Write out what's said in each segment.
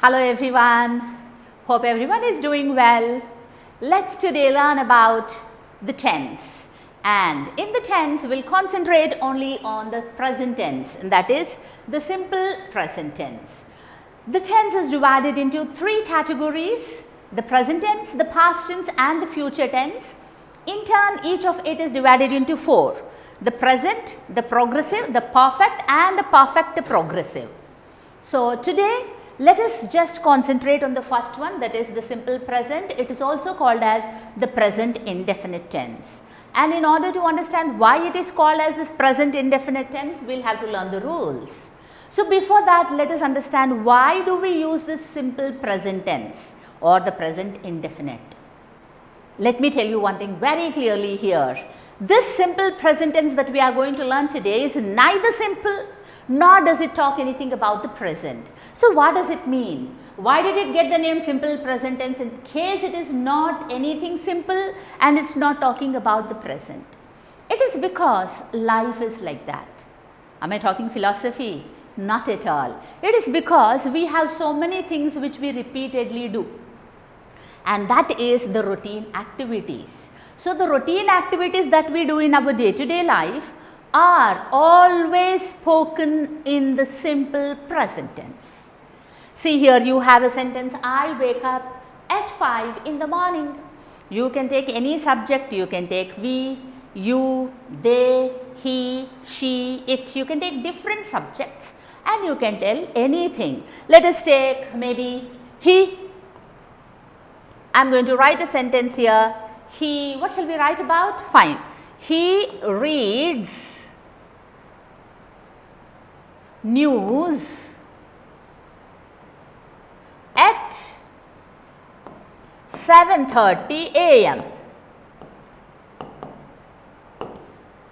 Hello everyone, hope everyone is doing well. Let's today learn about the tense, and in the tense we will concentrate only on the present tense, and that is the simple present tense. The tense is divided into three categories: the present tense, the past tense and the future tense. In turn, each of it is divided into four: the present, the progressive, the perfect and the perfect progressive. So today let us just concentrate on the first one, that is the simple present. It is also called as the present indefinite tense. And in order to understand why it is called as this present indefinite tense, we will have to learn the rules. So before that, let us understand why do we use this simple present tense or the present indefinite. Let me tell you one thing very clearly here. This simple present tense that we are going to learn today is neither simple nor does it talk anything about the present. So what does it mean? Why did it get the name simple present tense in case it is not anything simple and it's not talking about the present? It is because life is like that. Am I talking philosophy? Not at all. It is because we have so many things which we repeatedly do, and that is the routine activities. So the routine activities that we do in our day-to-day life are always spoken in the simple present tense. See, here you have a sentence: I wake up at 5 in the morning. You can take any subject, you can take we, you, they, he, she, it. You can take different subjects and you can tell anything. Let us take maybe he. I am going to write a sentence here. He, what shall we write about? Fine. He reads news at 7:30 a.m.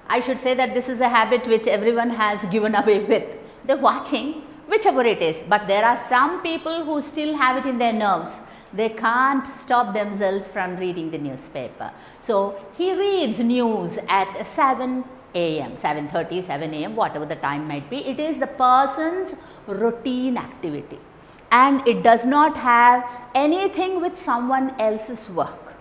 I should say that this is a habit which everyone has given away with. They are watching whichever it is, but there are some people who still have it in their nerves. They can't stop themselves from reading the newspaper. So he reads news at 7 a.m., 7:30, 7 a.m., whatever the time might be. It is the person's routine activity, and it does not have anything with someone else's work.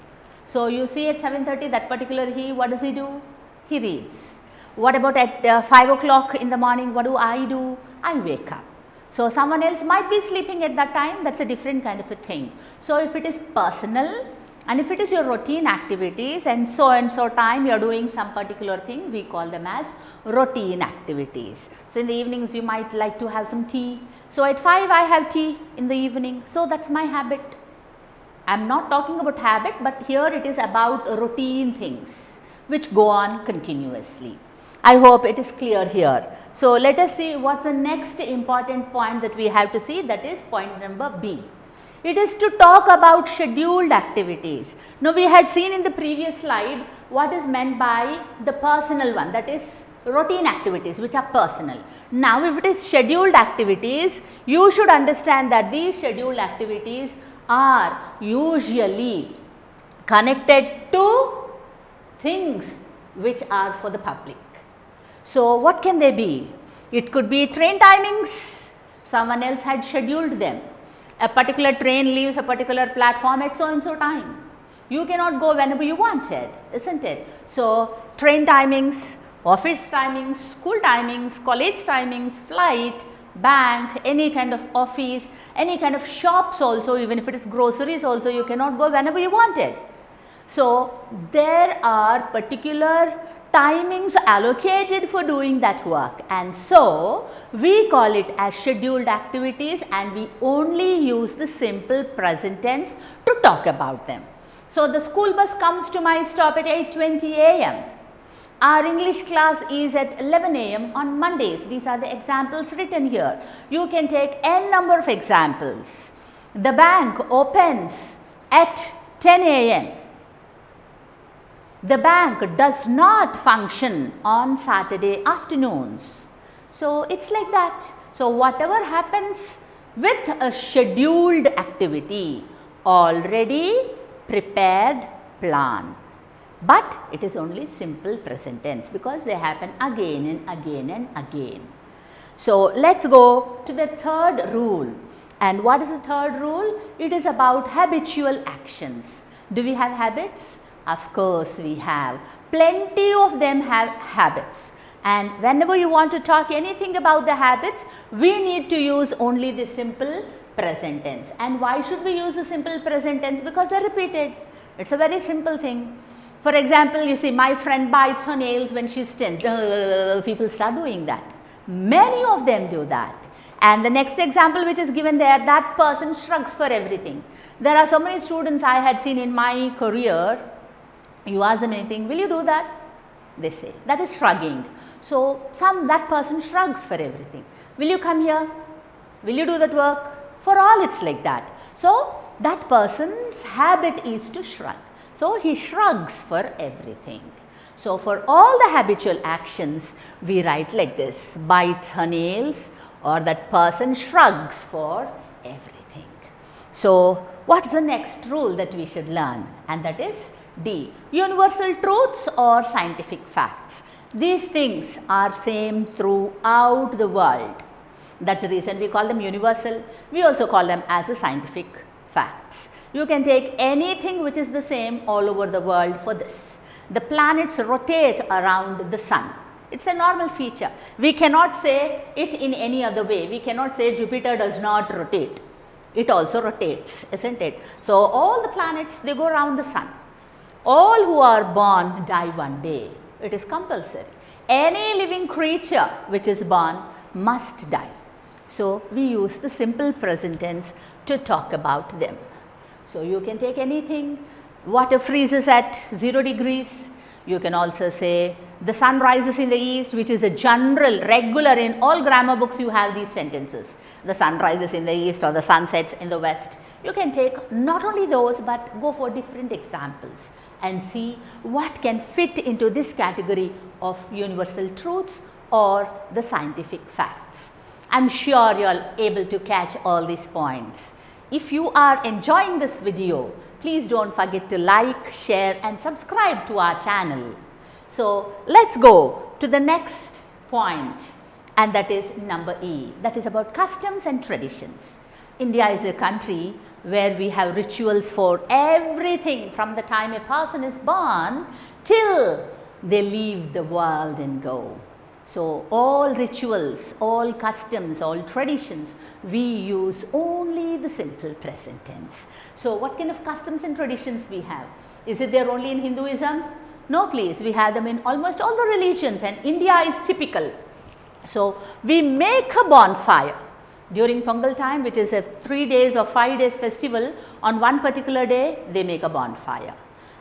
So you see at 7:30 that particular he, what does he do? He reads. What about at 5 o'clock in the morning, what do? I wake up. So someone else might be sleeping at that time, that is a different kind of a thing. So if it is personal and if it is your routine activities and so time you are doing some particular thing, we call them as routine activities. So in the evenings you might like to have some tea. So at 5 I have tea in the evening. So that is my habit. I am not talking about habit, but here it is about routine things which go on continuously. I hope it is clear here. So let us see what is the next important point that we have to see, that is point number B. It is to talk about scheduled activities. Now we had seen in the previous slide what is meant by the personal one, that is routine activities which are personal. Now if it is scheduled activities, you should understand that these scheduled activities are usually connected to things which are for the public. So what can they be? It could be train timings, someone else had scheduled them. A particular train leaves a particular platform at so and so time. You cannot go whenever you wanted, isn't it? So train timings, office timings, school timings, college timings, flight, bank, any kind of office, any kind of shops also, even if it is groceries also, you cannot go whenever you wanted. So there are particular timings allocated for doing that work, and so we call it as scheduled activities, and we only use the simple present tense to talk about them. So the school bus comes to my stop at 8:20 a.m. Our English class is at 11 a.m. on Mondays. These are the examples written here. You can take n number of examples. The bank opens at 10 a.m. The bank does not function on Saturday afternoons. So it's like that. So whatever happens with a scheduled activity, already prepared plan, but it is only simple present tense because they happen again and again and again. So let's go to the third rule. And what is the third rule? It is about habitual actions. Do we have habits? Of course we have. Plenty of them have habits. And whenever you want to talk anything about the habits, we need to use only the simple present tense. And why should we use the simple present tense? Because they are repeated. It's a very simple thing. For example, you see, my friend bites her nails when she stins. People start doing that. Many of them do that. And the next example which is given there, that person shrugs for everything. There are so many students I had seen in my career. You ask them anything, will you do that? They say, that is shrugging. So, that person shrugs for everything. Will you come here? Will you do that work? For all it's like that. So, that person's habit is to shrug. So, he shrugs for everything. So, for all the habitual actions, we write like this, bites her nails, or that person shrugs for everything. So, what is the next rule that we should learn? And that is D, universal truths or scientific facts. These things are same throughout the world. That's the reason we call them universal. We also call them as the scientific facts. You can take anything which is the same all over the world for this. The planets rotate around the sun. It's a normal feature. We cannot say it in any other way. We cannot say Jupiter does not rotate. It also rotates, isn't it? So, all the planets, they go around the sun. All who are born die one day. It is compulsory. Any living creature which is born must die. So, we use the simple present tense to talk about them. So, you can take anything. Water freezes at 0 degrees. You can also say the sun rises in the east, which is a general, regular, in all grammar books you have these sentences. The sun rises in the east or the sun sets in the west. You can take not only those, but go for different examples and see what can fit into this category of universal truths or the scientific facts. I am sure you are able to catch all these points. If you are enjoying this video, please don't forget to like, share and subscribe to our channel. So, let's go to the next point, and that is number E, that is about customs and traditions. India is a country where we have rituals for everything from the time a person is born till they leave the world and go. So, all rituals, all customs, all traditions, we use only the simple present tense. So, what kind of customs and traditions we have? Is it there only in Hinduism? No, please, we have them in almost all the religions, and India is typical. So, we make a bonfire during Pongal time, which is a 3 days or 5 days festival. On one particular day, they make a bonfire.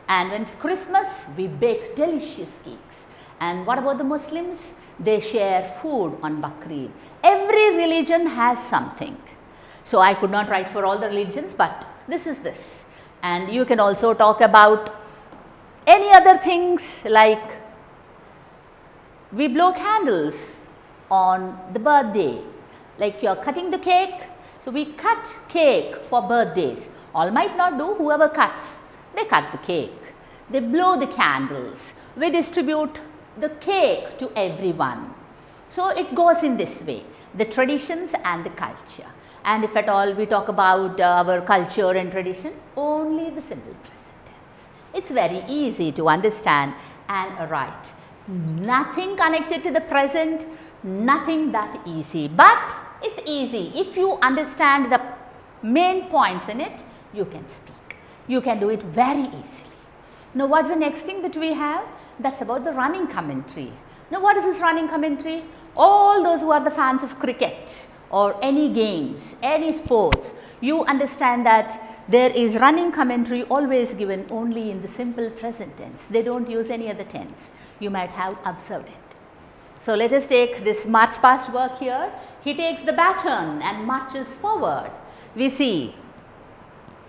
And when it's Christmas, we bake delicious cakes. And what about the Muslims? They share food on Bakrid. Every religion has something. So, I could not write for all the religions, but this is this. And you can also talk about any other things, like we blow candles on the birthday, like you are cutting the cake. So, we cut cake for birthdays. All might not do, whoever cuts, they cut the cake. They blow the candles. We distribute the cake to everyone. So, it goes in this way, the traditions and the culture. And if at all we talk about our culture and tradition, only the simple present tense. It's very easy to understand and write. Nothing connected to the present, nothing that easy, but it's easy. If you understand the main points in it, you can speak. You can do it very easily. Now, what's the next thing that we have? That's about the running commentary. Now, what is this running commentary? All those who are the fans of cricket or any games, any sports, you understand that there is running commentary always given only in the simple present tense. They don't use any other tense. You might have observed it. So, let us take this march past work here. He takes the baton and marches forward. We see,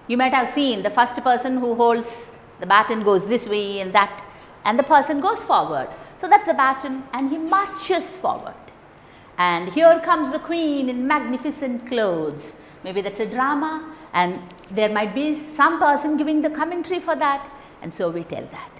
you might have seen the first person who holds the baton goes this way and that, and the person goes forward. So, that is the baton and he marches forward. And here comes the queen in magnificent clothes. Maybe that is a drama, and there might be some person giving the commentary for that, and so we tell that.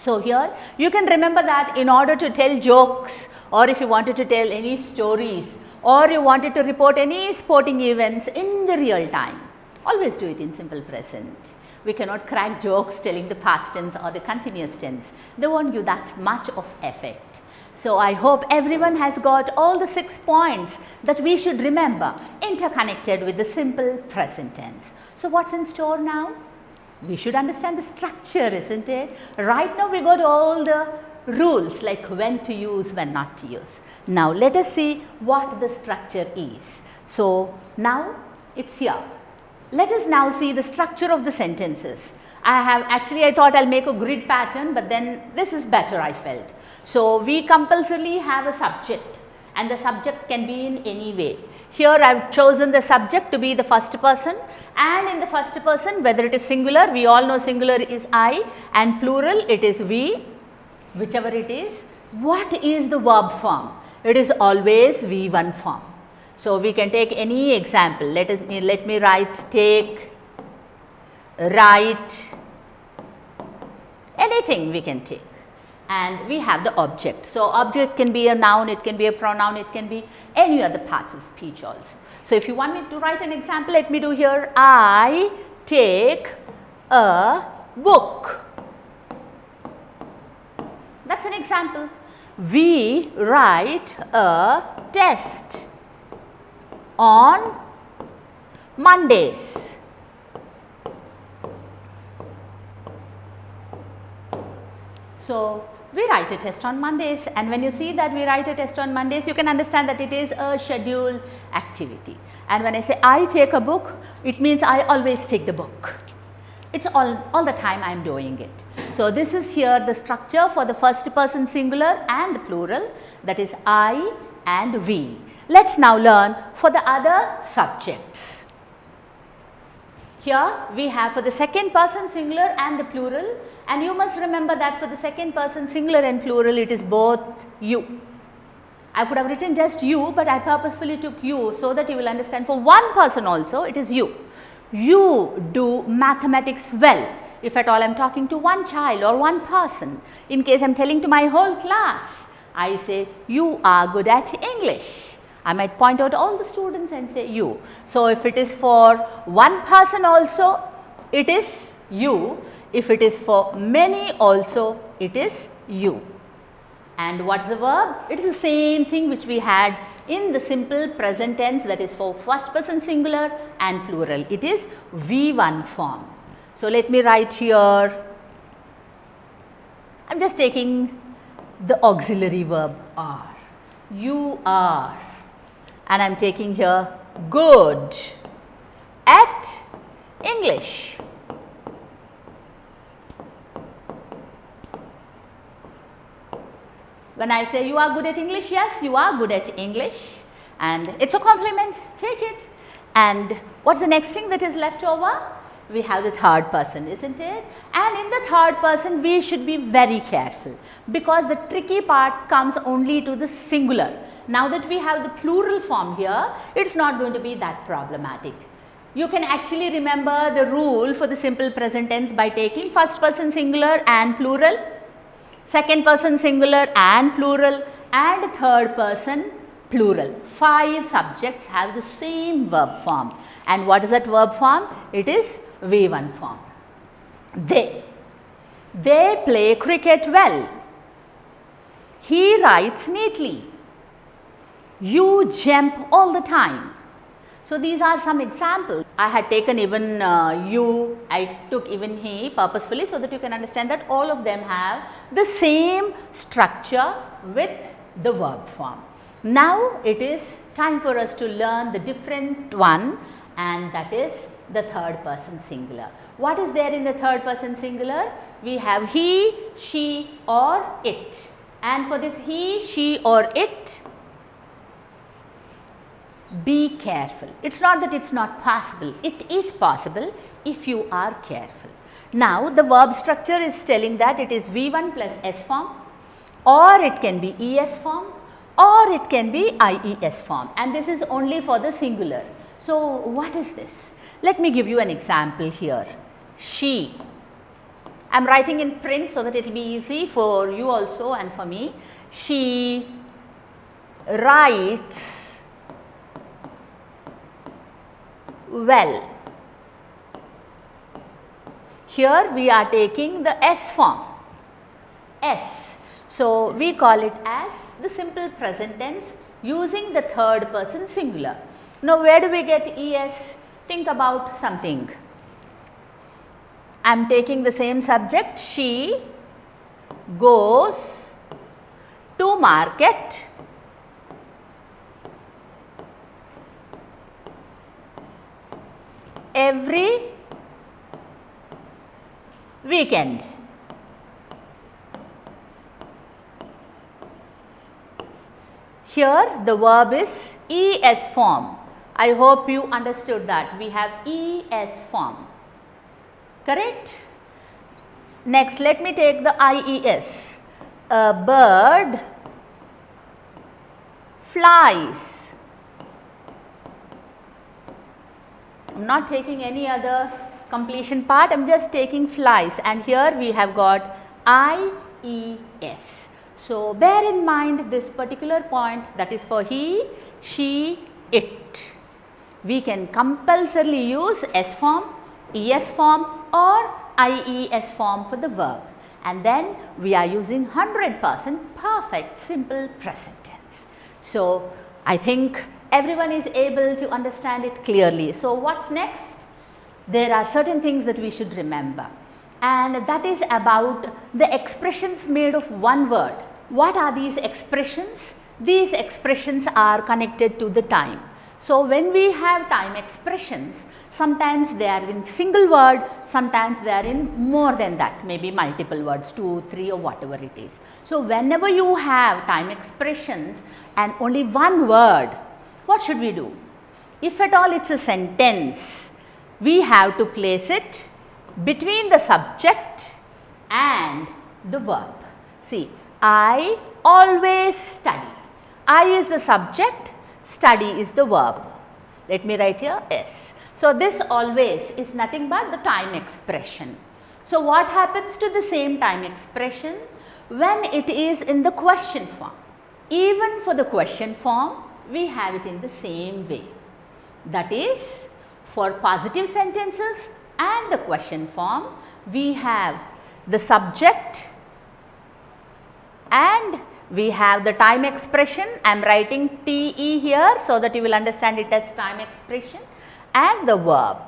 So, here you can remember that in order to tell jokes, or if you wanted to tell any stories or you wanted to report any sporting events in the real time, always do it in simple present. We cannot crack jokes telling the past tense or the continuous tense. They won't give that much of effect. So, I hope everyone has got all the 6 points that we should remember interconnected with the simple present tense. So, what's in store now? We should understand the structure, isn't it? Right now, we got all the rules like when to use, when not to use. Now, let us see what the structure is. So, now it's here. Let us now see the structure of the sentences. I thought I'll make a grid pattern, but then this is better, I felt. So, we compulsorily have a subject, and the subject can be in any way. Here I have chosen the subject to be the first person, and in the first person, whether it is singular, we all know singular is I, and plural it is we, whichever it is. What is the verb form? It is always V1 form. So, we can take any example. Let me write take, write, anything we can take, and we have the object. So, object can be a noun, it can be a pronoun, it can be any other parts of speech also. So, if you want me to write an example, let me do here. I take a book. That is an example. We write a test on Mondays. So, we write a test on Mondays, and when you see that we write a test on Mondays, you can understand that it is a scheduled activity. And when I say I take a book, it means I always take the book. It is all the time I am doing it. So, this is here the structure for the first person singular and the plural, that is I and we. Let us now learn for the other subjects. Here we have for the second person singular and the plural, and you must remember that for the second person singular and plural it is both you. I could have written just you, but I purposefully took you so that you will understand for one person also it is you. You do mathematics well. If at all I am talking to one child or one person, in case I am telling to my whole class, I say you are good at English. I might point out all the students and say you. So, if it is for one person also, it is you. If it is for many also, it is you. And what is the verb? It is the same thing which we had in the simple present tense, that is for first person singular and plural. It is V1 form. So, let me write here, I am just taking the auxiliary verb are. You are, and I am taking here good at English. When I say you are good at English, yes, you are good at English, and it is a compliment, take it. And what is the next thing that is left over? We have the third person, isn't it? And in the third person, we should be very careful, because the tricky part comes only to the singular. Now that we have the plural form here, it is not going to be that problematic. You can actually remember the rule for the simple present tense by taking first person singular and plural, second person singular and plural, and third person plural. 5 subjects have the same verb form. And what is that verb form? It is V1 form. They play cricket well. He writes neatly. You jump all the time. So, these are some examples. I had taken even you, I took even he purposefully so that you can understand that all of them have the same structure with the verb form. Now, it is time for us to learn the different one, and that is the third person singular. What is there in the third person singular? We have he, she or it, and for this he, she or it, be careful. It is not that it is not possible, it is possible if you are careful. Now, the verb structure is telling that it is V1 plus S form, or it can be ES form, or it can be IES form, and this is only for the singular. So, what is this? Let me give you an example here. She. I am writing in print so that it will be easy for you also and for me. She writes well. Here we are taking the S form, S. So, we call it as the simple present tense using the third person singular. Now, where do we get ES? Think about something. I am taking the same subject, she goes to market every weekend. Here the verb is ES form. I hope you understood that. We have ES form. Correct? Next, let me take the IES. A bird flies. I am not taking any other completion part, I am just taking flies, and here we have got IES. So, bear in mind this particular point, that is for he, she, it. We can compulsorily use S form, ES form or IES form for the verb, and then we are using 100% perfect simple present tense. So, I think everyone is able to understand it clearly. So, what's next? There are certain things that we should remember, and that is about the expressions made of one word. What are these expressions? These expressions are connected to the time. So, when we have time expressions, sometimes they are in single word, sometimes they are in more than that, maybe multiple words, 2, 3 or whatever it is. So, whenever you have time expressions and only one word, what should we do? If at all it is a sentence, we have to place it between the subject and the verb. See, I always study. I is the subject, study is the verb. Let me write here S. So, this always is nothing but the time expression. So, what happens to the same time expression when it is in the question form? Even for the question form, we have it in the same way. That is, for positive sentences and the question form, we have the subject and we have the time expression. I am writing TE here so that you will understand it as time expression, and the verb.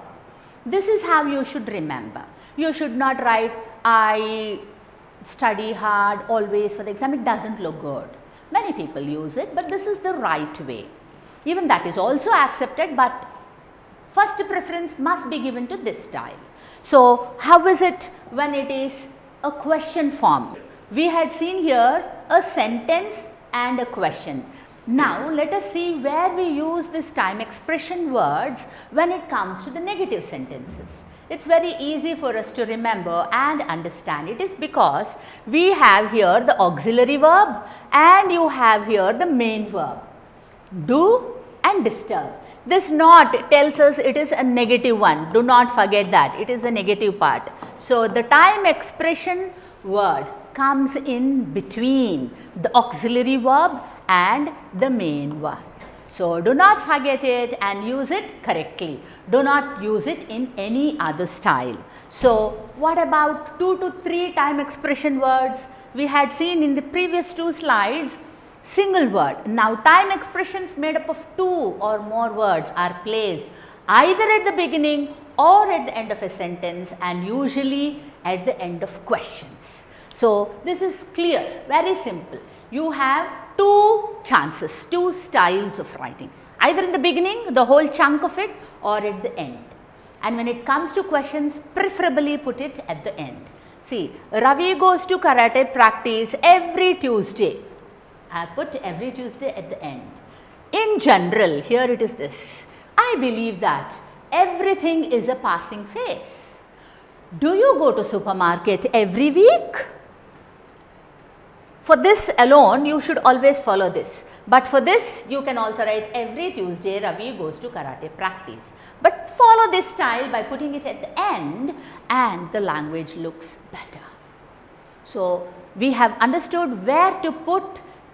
This is how you should remember. You should not write I study hard always for the exam. It does not look good. Many people use it, but this is the right way. Even that is also accepted, but first preference must be given to this style. So, how is it when it is a question form? We had seen here a sentence and a question. Now, let us see where we use this time expression words when it comes to the negative sentences. It is very easy for us to remember and understand. It is because we have here the auxiliary verb and you have here the main verb. Do and disturb. This not tells us it is a negative one. Do not forget that. It is the negative part. So, the time expression word comes in between the auxiliary verb and the main one. So, do not forget it and use it correctly. Do not use it in any other style. So, what about 2 to 3 time expression words? We had seen in the previous 2 slides single word. Now, time expressions made up of 2 or more words are placed either at the beginning or at the end of a sentence, and usually at the end of questions. So, this is clear, very simple. You have 2 chances, 2 styles of writing, either in the beginning, the whole chunk of it, or at the end. And when it comes to questions, preferably put it at the end. See, Ravi goes to karate practice every Tuesday. I have put every Tuesday at the end. In general, here it is this. I believe that everything is a passing phase. Do you go to supermarket every week? For this alone, you should always follow this. But for this, you can also write every Tuesday Ravi goes to karate practice. But follow this style by putting it at the end, and the language looks better. So, we have understood where to put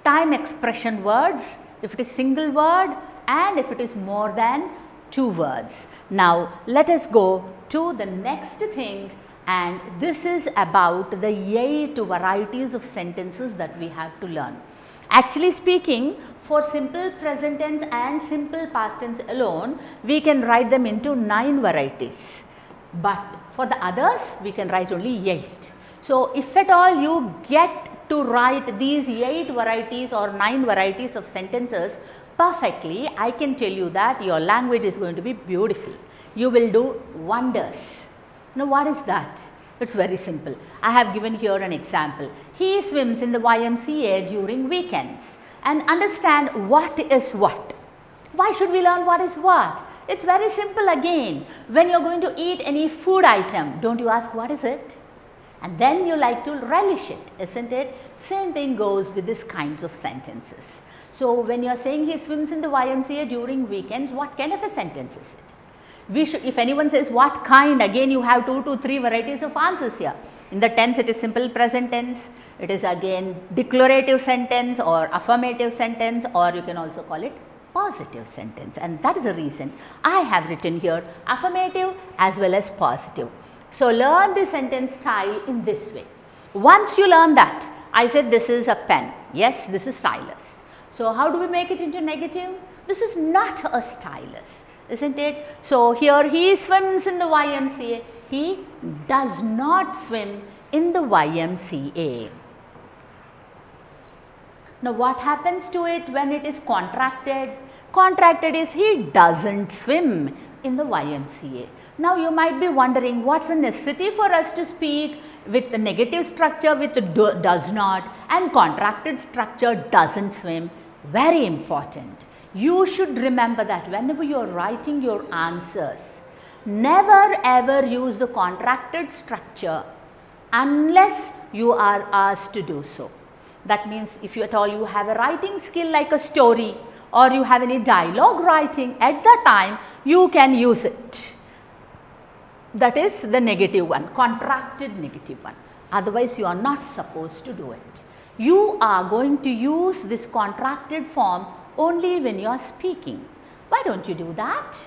time expression words, if it is single word and if it is more than 2 2 words. Now, let us go to the next thing, and this is about the 8 varieties of sentences that we have to learn. Actually speaking, for simple present tense and simple past tense alone, we can write them into 9 varieties, but for the others we can write only 8. So, if at all you get to write these 8 varieties or 9 varieties of sentences perfectly, I can tell you that your language is going to be beautiful. You will do wonders. Now, what is that? It is very simple. I have given here an example. He swims in the YMCA during weekends, and understand what is what. Why should we learn what is what? It is very simple again. When you are going to eat any food item, don't you ask what is it? And then you like to relish it, isn't it? Same thing goes with these kinds of sentences. So, when you are saying he swims in the YMCA during weekends, what kind of a sentence is it? We should, if anyone says what kind, again you have 2 to 3 varieties of answers here. In the tense, it is simple present tense, it is again declarative sentence or affirmative sentence, or you can also call it positive sentence, and that is the reason I have written here affirmative as well as positive. So, learn the sentence style in this way. Once you learn that, I said this is a pen, yes, this is stylus. So, how do we make it into negative? This is not a stylus, isn't it? So, here he swims in the YMCA, he does not swim in the YMCA. Now, what happens to it when it is contracted? Contracted is he doesn't swim in the YMCA. Now, you might be wondering what's the necessity for us to speak with the negative structure with the does not and contracted structure doesn't swim. Very important. You should remember that whenever you are writing your answers, never ever use the contracted structure unless you are asked to do so. That means if you at all you have a writing skill like a story or you have any dialogue writing, at that time you can use it. That is the negative one, contracted negative one. Otherwise, you are not supposed to do it. You are going to use this contracted form only when you are speaking. Why don't you do that?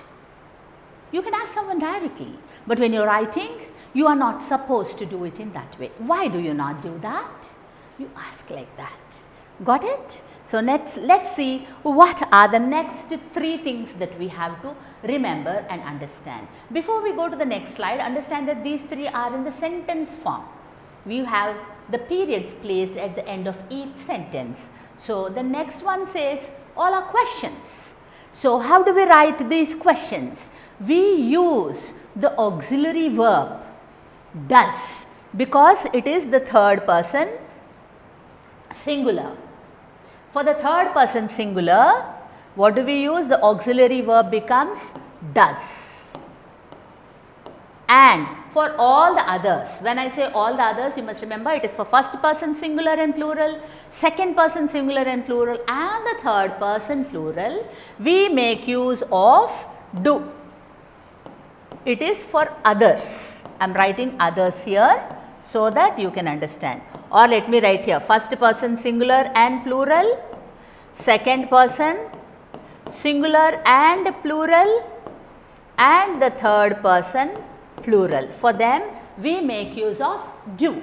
You can ask someone directly, but when you are writing, you are not supposed to do it in that way. Why do you not do that? You ask like that. Got it? So, let's see what are the next 3 things that we have to remember and understand. Before we go to the next slide, understand that these 3 are in the sentence form. We have the periods placed at the end of each sentence. So, the next one says all are questions. So, how do we write these questions? We use the auxiliary verb does because it is the third person singular. For the third person singular, what do we use? The auxiliary verb becomes does. And for all the others, when I say all the others, you must remember it is for first person singular and plural, second person singular and plural, and the third person plural, we make use of do. It is for others. I am writing others here so that you can understand. Or let me write here first person singular and plural, second person singular and plural, and the third person plural. For them we make use of do.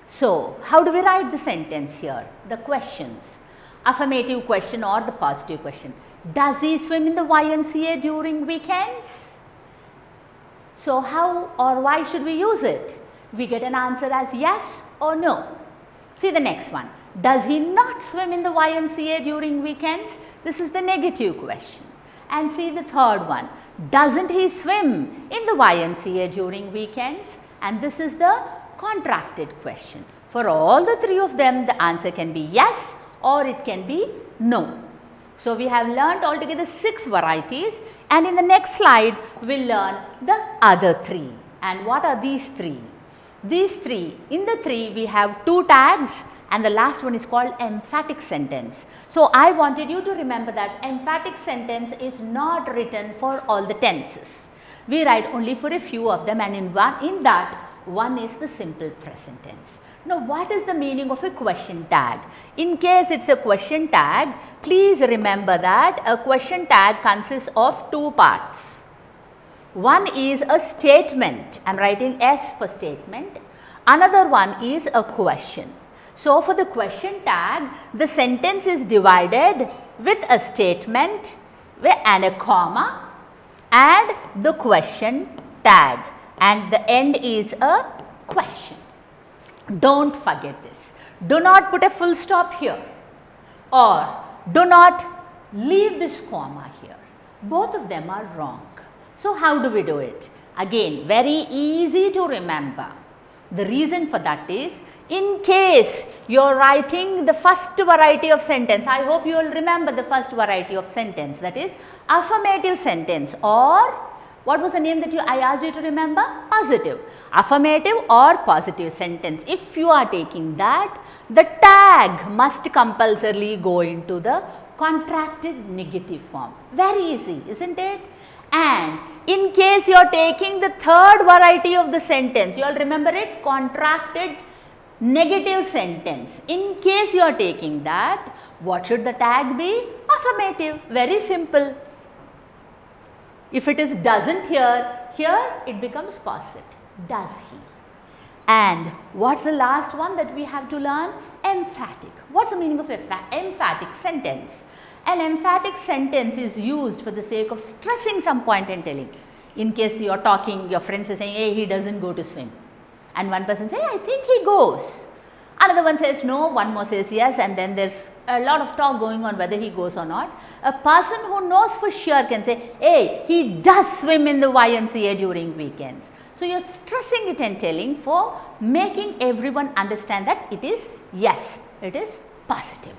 So, how do we write the sentence here? The questions, affirmative question or the positive question. Does he swim in the YMCA during weekends? So, how or why should we use it? We get an answer as yes or no. See the next one. Does he not swim in the YMCA during weekends? This is the negative question. And see the third one. Doesn't he swim in the YMCA during weekends? And this is the contracted question. For all the 3 of them, the answer can be yes or it can be no. So, we have learnt altogether 6 varieties, and in the next slide we will learn the other 3. And what are these 3? These 3, in the 3 we have 2 tags and the last one is called emphatic sentence. So, I wanted you to remember that emphatic sentence is not written for all the tenses. We write only for a few of them, and in that one is the simple present tense. Now, what is the meaning of a question tag? In case it's a question tag, please remember that a question tag consists of two parts. One is a statement, I am writing S for statement. Another one is a question. So, for the question tag, the sentence is divided with a statement and a comma and the question tag, and the end is a question. Don't forget this. Do not put a full stop here or do not leave this comma here. Both of them are wrong. So, how do we do it? Again, very easy to remember. The reason for that is, in case you are writing the first variety of sentence, I hope you will remember the first variety of sentence, that is affirmative sentence, or what was the name that I asked you to remember? Positive. Affirmative or positive sentence. If you are taking that, the tag must compulsorily go into the contracted negative form. Very easy, isn't it? And in case you are taking the third variety of the sentence, you all remember it, contracted negative sentence. In case you are taking that, what should the tag be? Affirmative. Very simple. If it is doesn't here it becomes positive. Does he? And what's the last one that we have to learn? Emphatic. What's the meaning of emphatic sentence? An emphatic sentence is used for the sake of stressing some point and telling. In case you are talking, your friends are saying, hey, he doesn't go to swim. And one person says, I think he goes. Another one says no, one more says yes, and then there's a lot of talk going on whether he goes or not. A person who knows for sure can say, hey, he does swim in the YMCA during weekends. So, you are stressing it and telling for making everyone understand that it is yes, it is positive.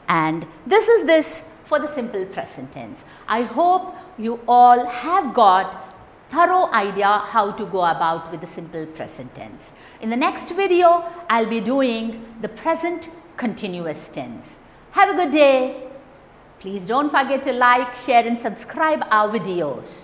And this is this for the simple present tense. I hope you all have got thorough idea how to go about with the simple present tense. In the next video, I will be doing the present continuous tense. Have a good day. Please don't forget to like, share and subscribe our videos.